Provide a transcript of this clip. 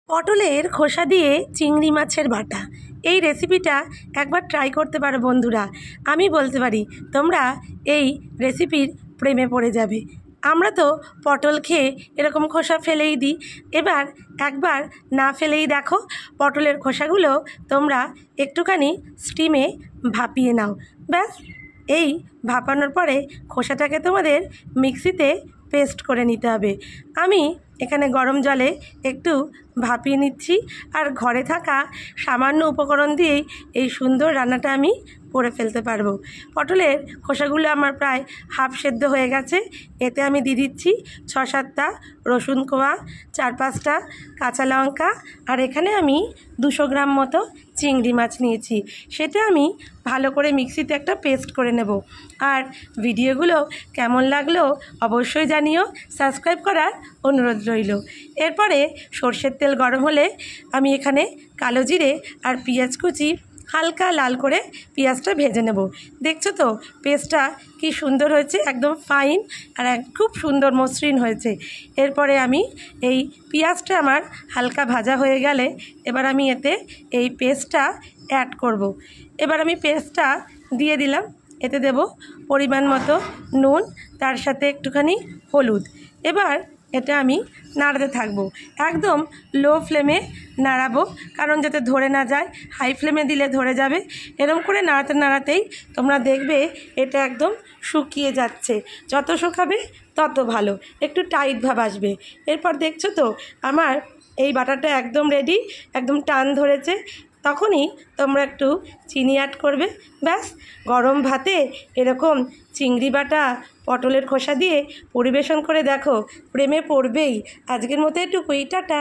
পটলের খোসা দিয়ে চিংড়ি মাছের বাটা এই রেসিপিটা একবার ট্রাই করতে পারো বন্ধুরা। আমি বলতে পারি তোমরা এই রেসিপির প্রেমে পড়ে যাবে। আমরা তো পটল খেয়ে এরকম খোসা ফেলেই দিই, এবার একবার না ফেলেই দেখো পটলের খোসাগুলো তোমরা একটুখানি স্টিমে ভাপিয়ে নাও। ব্যাস, এই ভাপানোর পরে খোসাটাকে তোমাদের মিক্সিতে পেস্ট করে নিতে হবে। আমি এখানে গরম জলে একটু ভাপিয়ে নিচ্ছি, আর ঘরে থাকা সামান্য উপকরণ দিয়েই এই সুন্দর রান্নাটা আমি করে ফেলতে পারবো। পটলের খোসাগুলো আমার প্রায় হাফ সেদ্ধ হয়ে গেছে। এতে আমি দিয়ে দিচ্ছি 6-7টা রসুন কোয়া, 4-5টা কাঁচা লঙ্কা, আর এখানে আমি 200 গ্রাম মতো চিংড়ি মাছ নিয়েছি। সেটা আমি ভালো করে মিক্সিতে একটা পেস্ট করে নেব। আর ভিডিওগুলো কেমন লাগলো অবশ্যই জানিও, সাবস্ক্রাইব করার অনুরোধ রইল। এরপরে সর্ষের তেল গরম হলে আমি এখানে কালো জিরে আর পেঁয়াজ কুচি হালকা লাল করে পেঁয়াজটা ভেজে নেব। দেখছো তো পেস্টটা কি সুন্দর হয়েছে, একদম ফাইন আর খুব সুন্দর মসৃণ হয়েছে। এরপরে আমি এই পেঁয়াজটা আমার হালকা ভাজা হয়ে গেলে এবার আমি এতে এই পেস্টটা অ্যাড করব। এবার আমি পেস্টটা দিয়ে দিলাম। এতে দেব পরিমাণ মতো নুন, তার সাথে একটুখানি হলুদ। এবার এটা আমি নাড়াতে থাকবো, একদম লো ফ্লেমে নাড়াবো, কারণ যাতে ধরে না যায়। হাই ফ্লেমে দিলে ধরে যাবে। এরকম করে নাড়াতে নাড়াতেই তোমরা দেখবে এটা একদম শুকিয়ে যাচ্ছে। যত শুকাবে তত ভালো, একটু টাইট ভাব আসবে। এরপর দেখছো তো আমার এই বাটাটা একদম রেডি, একদম টান ধরেছে। তখনই তোমরা একটু চিনি অ্যাড করবে। ব্যাস, গরম ভাতে এরকম চিংড়ি বাটা পটলের খোসা দিয়ে পরিবেশন করে দেখো, প্রেমে পড়বেই। আজকের মতো এটুকুই, টাটা।